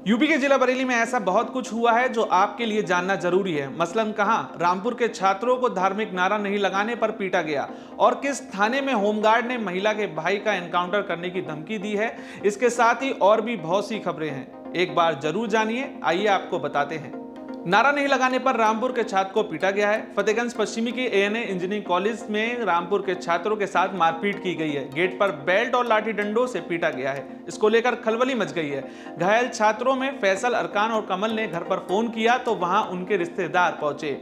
UP के जिला बरेली में ऐसा बहुत कुछ हुआ है जो आपके लिए जानना जरूरी है। मसलन कहां रामपुर के छात्रों को धार्मिक नारा नहीं लगाने पर पीटा गया और किस थाने में होमगार्ड ने महिला के भाई का एनकाउंटर करने की धमकी दी है। इसके साथ ही और भी बहुत सी खबरें हैं, एक बार जरूर जानिए। आइए आपको बताते हैं। नारा नहीं लगाने पर रामपुर के छात्र को पीटा गया है। फतेहगंज पश्चिमी के एएनए इंजीनियरिंग कॉलेज में रामपुर के छात्रों के साथ मारपीट की गई है। गेट पर बेल्ट और लाठी डंडों से पीटा गया है। इसको लेकर खलबली मच गई है। घायल छात्रों में फैसल, अरकान और कमल ने घर पर फोन किया तो वहां उनके रिश्तेदार पहुंचे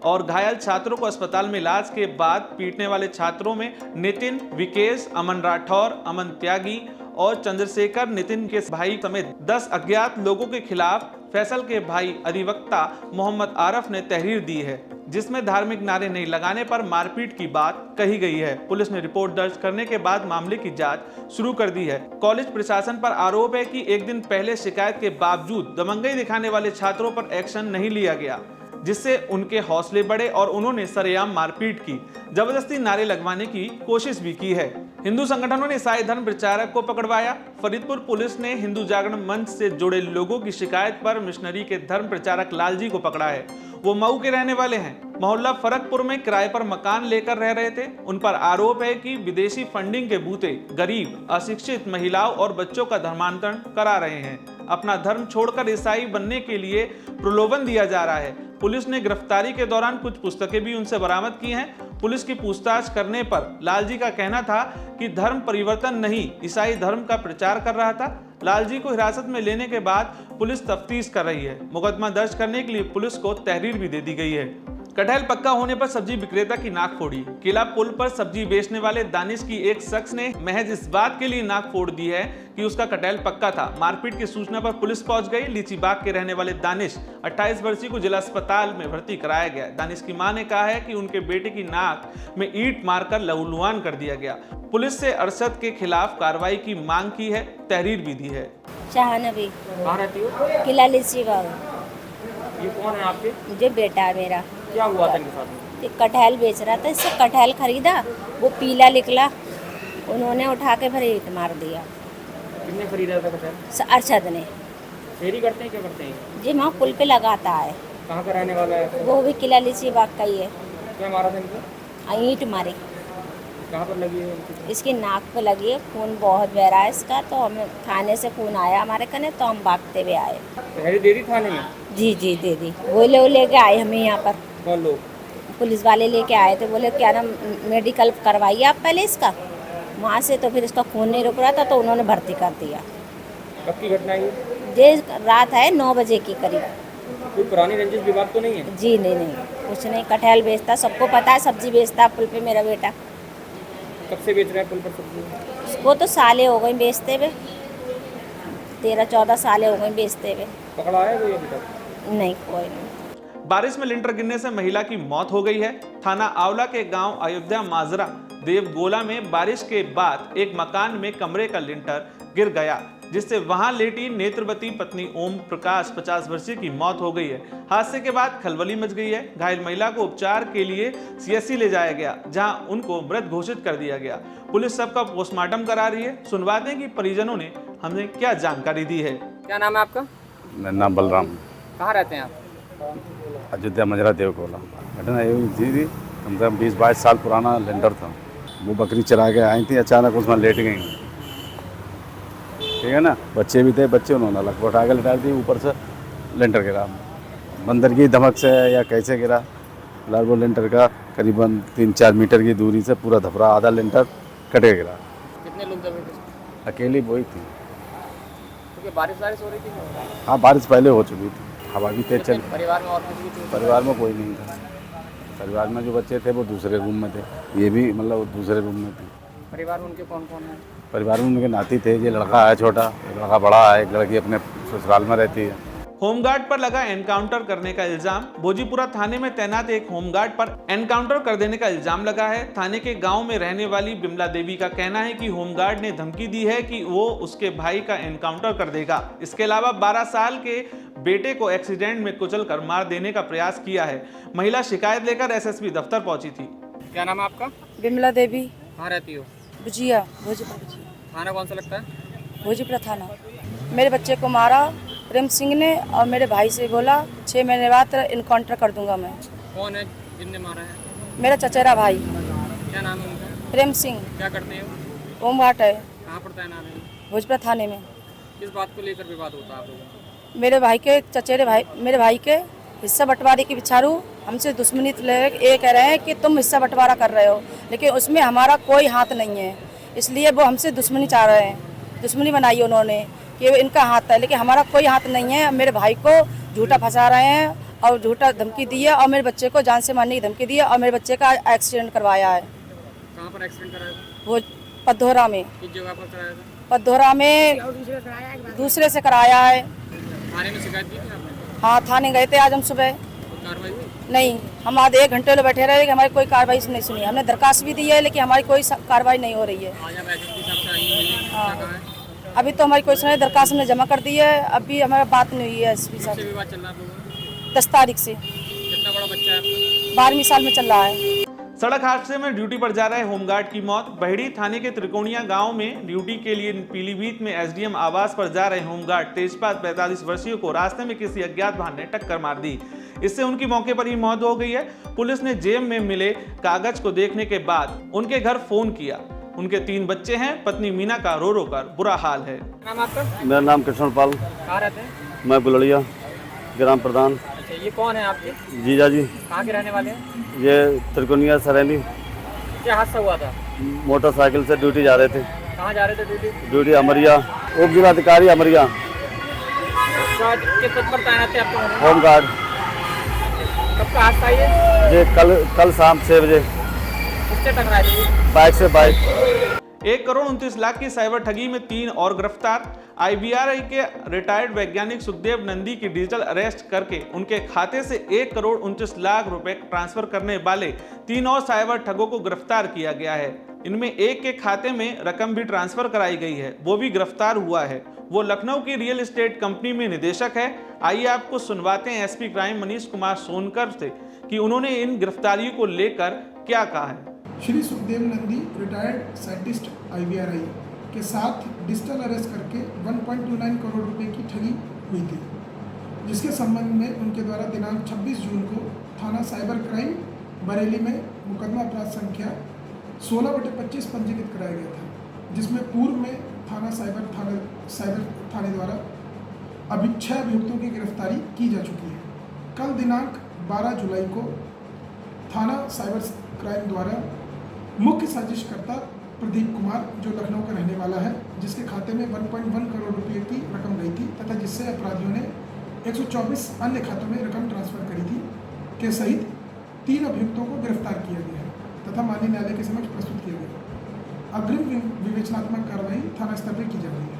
और घायल छात्रों को अस्पताल में इलाज के बाद पीटने वाले छात्रों में नितिन, विकेश, अमन राठौर, अमन त्यागी और चंद्रशेखर नितिन के भाई समेत 10 अज्ञात लोगों के खिलाफ फैसल के भाई अधिवक्ता मोहम्मद आरफ ने तहरीर दी है, जिसमें धार्मिक नारे नहीं लगाने पर मारपीट की बात कही गई है। पुलिस ने रिपोर्ट दर्ज करने के बाद मामले की जांच शुरू कर दी है। कॉलेज प्रशासन पर आरोप है कि एक दिन पहले शिकायत के बावजूद दबंगई दिखाने वाले छात्रों पर एक्शन नहीं लिया गया, जिससे उनके हौसले बढ़े और उन्होंने सरेआम मारपीट की, जबरदस्ती नारे लगवाने की कोशिश भी की है। हिंदू संगठनों ने ईसाई धर्म प्रचारक को पकड़वाया। फरीदपुर पुलिस ने हिंदू जागरण मंच से जुड़े लोगों की शिकायत पर मिशनरी के धर्म प्रचारक लालजी को पकड़ा है। वो मऊ के रहने वाले हैं। मोहल्ला फरकपुर में किराए पर मकान लेकर रह रहे थे। उन पर आरोप है कि विदेशी फंडिंग के बूते गरीब, अशिक्षित महिलाओं और बच्चों का धर्मांतरण करा रहे हैं। अपना धर्म छोड़कर ईसाई बनने के लिए प्रलोभन दिया जा रहा है। पुलिस ने गिरफ्तारी के दौरान कुछ पुस्तकें भी उनसे बरामद की हैं। पुलिस की पूछताछ करने पर लालजी का कहना था कि धर्म परिवर्तन नहीं, ईसाई धर्म का प्रचार कर रहा था। लालजी को हिरासत में लेने के बाद पुलिस तफ्तीश कर रही है। मुकदमा दर्ज करने के लिए पुलिस को तहरीर भी दे दी गई है। कटहल पक्का होने पर सब्जी विक्रेता की नाक फोड़ी। किला पुल पर सब्जी बेचने वाले दानिश की एक शख्स ने महज इस बात के लिए नाक फोड़ दी है कि उसका कटहल पक्का था। मारपीट की सूचना पर पुलिस पहुंच गई। लीचीबाग के रहने वाले दानिश 28 वर्षीय को जिला अस्पताल में भर्ती कराया गया। दानिश की मां ने कहा है कि उनके बेटे की नाक में ईंट मारकर लहूलुहान कर दिया गया। पुलिस से अरशद के खिलाफ कार्रवाई की मांग की है, तहरीर भी दी है। शाहनबी कहाँ रहती हो? किला लीचीबाग। ये कौन है आपके? मुझे बेटा है मेरा। क्या हुआ था इनके साथ में? ये कटहल बेच रहा था, इससे कटहल खरीदा, वो पीला निकला, उन्होंने उठा के फिर ईंट मार दिया। किसने खरीदा था कटहल? अरशद ने। फेरी करते हैं, क्या करते हैं? जी वहाँ पुल पे लगाता है। कहाँ का रहने वाला है? वो भी किला लीचीबाग का ही है। क्या मारा था इनको? ईंट मारी, कहाँ पर लगी है इनकी? इसकी नाक पे लगी है। खून बहुत बह रहा है इसका, तो हमें थाने से खून आया हमारे कने, तो हम भागते हुए आए। तहरीर दे दी थाने में? जी जी दे दी। वो लेके आए हमें यहाँ पर। कौन लोग? पुलिस वाले लेके आए थे, बोले क्या नाम मेडिकल करवाइए आप पहले इसका। वहाँ से तो फिर इसका खून नहीं रुक रहा था, तो उन्होंने भर्ती कर दिया। कब की घटना है ये रात है 9 बजे की करीब। कोई पुरानी रंजिश विवाद तो नहीं है? जी नहीं, कुछ नहीं। कटहल बेचता, सबको पता है, सब्जी बेचता पुल पे मेरा बेटा। कब से बेच रहा है पुल पर सब्जी? उसको तो साले हो गए बेचते हुए, 13-14 साले हो गए बेचते हुए। पकड़ा है कोई अभी तक? नहीं, कोई नहीं। बारिश में लिंटर गिरने से महिला की मौत हो गई है। थाना आंवला के गांव अयोध्या माजरा देवगोला में बारिश के बाद एक मकान में कमरे का लिंटर गिर गया, जिससे वहां लेटी नेत्रवती पत्नी ओम प्रकाश 50 वर्षीय की मौत हो गई है। हादसे के बाद खलबली मच गई है। घायल महिला को उपचार के लिए सीएससी ले जाया गया, जहां उनको मृत घोषित कर दिया गया। पुलिस सबका पोस्टमार्टम करा रही है। सुनवाते हैं कि परिजनों ने हमें क्या जानकारी दी है। क्या नाम है आपका? मेरा नाम बलराम। कहाँ रहते हैं आप? अयोध्या मजरा देवकोला। घटना ये हुई थी, कम से कम 20-22 साल पुराना लेंटर था। वो बकरी चरा के आई थी, अचानक उसमें लेट गई, ठीक है ना। बच्चे भी थे, बच्चे उन्होंने अलग उठा के लिटा दी। ऊपर से लेंटर गिरा, बंदर की धमक से या कैसे गिरा। फिलहाल वो लेंटर का करीबन 3-4 मीटर की दूरी से पूरा धपरा आधा लेंटर कट के गिरा। कितने लोग दबे थे? अकेली वही थी। क्योंकि बारिश हो रही थी? हाँ, बारिश पहले हो चुकी थी, हवा भी तेज चली। परिवार में और किसी की? परिवार में कोई नहीं था। परिवार में जो बच्चे थे वो दूसरे रूम में थे, ये भी मतलब दूसरे रूम में थे। परिवार में उनके कौन कौन है? परिवार में उनके नाती थे। ये लड़का है छोटा, एक लड़का बड़ा है, एक लड़की अपने ससुराल में रहती है। होमगार्ड पर लगा एनकाउंटर करने का इल्जाम। भोजीपुरा थाने में तैनात एक होमगार्ड पर एनकाउंटर कर देने का इल्जाम लगा है। थाने के गांव में रहने वाली बिमला देवी का कहना है कि होमगार्ड ने धमकी दी है कि वो उसके भाई का एनकाउंटर कर देगा। इसके अलावा 12 साल के बेटे को एक्सीडेंट में कुचलकर मार देने का प्रयास किया है। महिला शिकायत लेकर एसएसपी दफ्तर पहुंची थी। क्या नाम है आपका? बिमला देवी। कहाँ रहती हो? भुजिया, भोजपुरा। थाना कौन सा लगता है? भोजपुरा थाना। मेरे बच्चे को मारा, प्रेम सिंह ने और मेरे भाई से बोला 6 महीने बाद तेरा इनकाउंटर कर दूंगा मैं। कौन है जिनने मारा है? मेरा चचेरा भाई क्या नाम है उनका? प्रेम सिंह क्या करते हैं वो? होमगार्ड है, कहाँ पड़ता है नाम है? भोजपुरा थाने में। किस बात को लेकर विवाद होता है आप लोगों का? मेरे भाई के हिस्सा बंटवारे की बिचारू हमसे दुश्मनी ले ये कह रहे हैं कि तुम हिस्सा बंटवारा कर रहे हो, लेकिन उसमें हमारा कोई हाथ नहीं है, इसलिए वो हमसे दुश्मनी चाह रहे हैं। दुश्मनी बनाई उन्होंने कि इनका हाथ है, लेकिन हमारा कोई हाथ नहीं है। मेरे भाई को झूठा फंसा रहे हैं और झूठा धमकी दी है और मेरे बच्चे को जान से मारने की धमकी दी है और मेरे बच्चे का एक्सीडेंट करवाया है। कहाँ पर एक्सीडेंट कराया था? वो पद्धोरा में। किस जगह पर कराया था? पद्धोरा में दूसरे से कराया है। थाने में शिकायत की थी आपने? हाँ, थाने गए थे आज हम सुबह। कोई कार्रवाई हुई? नहीं, हम आधे 1 घंटे बैठे रहे, लेकिन हमारी कोई कार्रवाई नहीं सुनी। हमने दरखास्त भी दी है, लेकिन हमारी कोई कार्रवाई नहीं हो रही है। आज आप एसएसपी साहब से आई हैं, क्या कहा है? अभी तो हमारी कोई सुनाई, दरखास्त हमने जमा कर दी है, अभी हमारा बात नहीं हुई है एसपी किससे साहब। विवाद चल रहा है आप लोगों का? 10 तारीख से। कितना बड़ा बच्चा है आपका? 12वीं साल में चल रहा है। सड़क हादसे में ड्यूटी पर जा रहे होमगार्ड की मौत। बहेड़ी थाने के त्रिकोणिया गांव में ड्यूटी के लिए पीलीभीत में एसडीएम आवास पर जा रहे होमगार्ड तेजपाल 45 वर्षीय को रास्ते में किसी अज्ञात वाहन ने टक्कर मार दी। इससे उनकी मौके पर ही मौत हो गई है। पुलिस ने जेब में मिले कागज को देखने के बाद उनके घर फोन किया। उनके 3 बच्चे हैं। पत्नी मीना का रो रो कर बुरा हाल है। नाम आपका? मेरा नाम कृष्ण पाल, कहाँ रहते हैं? मैं बुलड़िया ग्राम प्रधान। अच्छा, ये कौन है आपके? जीजा जी, कहाँ के रहने वाले हैं? ये त्रिकोणिया सरेली। क्या हादसा हुआ था? मोटरसाइकिल से ड्यूटी जा रहे थे। कहाँ जा रहे थे ड्यूटी? ड्यूटी अमरिया, उप जिलाधिकारी अमरिया, किस पद पर तैनात थे आपके होने? होमगार्ड। कब का हादसा है ये? ये कल शाम 6 बजे किससे टकराए थे? बाइक से बाइक। 1 करोड़ 29 लाख की साइबर ठगी में 3 और गिरफ्तार। आईबीआरआई के रिटायर्ड वैज्ञानिक सुखदेव नंदी की डिजिटल अरेस्ट करके उनके खाते से 1 करोड़ 29 लाख रुपए ट्रांसफर करने वाले 3 और साइबर ठगों को गिरफ्तार किया गया है। इनमें एक के खाते में रकम भी ट्रांसफर कराई गई है, वो भी गिरफ्तार हुआ है। वो लखनऊ की रियल एस्टेट कंपनी में निदेशक है। आइए आपको सुनवाते हैं एसपी क्राइम मनीष कुमार सोनकर से कि उन्होंने इन गिरफ्तारियों को लेकर क्या कहा है। श्री सुखदेव नंदी रिटायर्ड साइंटिस्ट आईबीआरआई के साथ डिजिटल अरेस्ट करके 1.29 करोड़ रुपए की ठगी हुई थी, जिसके संबंध में उनके द्वारा दिनांक 26 जून को थाना साइबर क्राइम बरेली में मुकदमा अपराध संख्या 16/25 पंजीकृत कराया गया था, जिसमें पूर्व में थाना साइबर थाने द्वारा अभी 6 अभियुक्तों की गिरफ्तारी की जा चुकी है। कल दिनांक 12 जुलाई को थाना साइबर क्राइम द्वारा मुख्य साजिशकर्ता प्रदीप कुमार, जो लखनऊ का रहने वाला है, जिसके खाते में 1.1 करोड़ रुपए की रकम गई थी तथा जिससे अपराधियों ने 124 अन्य खातों में रकम ट्रांसफर करी थी, के सहित 3 अभियुक्तों को गिरफ्तार किया गया है तथा माननीय न्यायालय के समक्ष प्रस्तुत किया गया। अग्रिम विवेचनात्मक कार्रवाई थाना स्तर पर की जा रही है।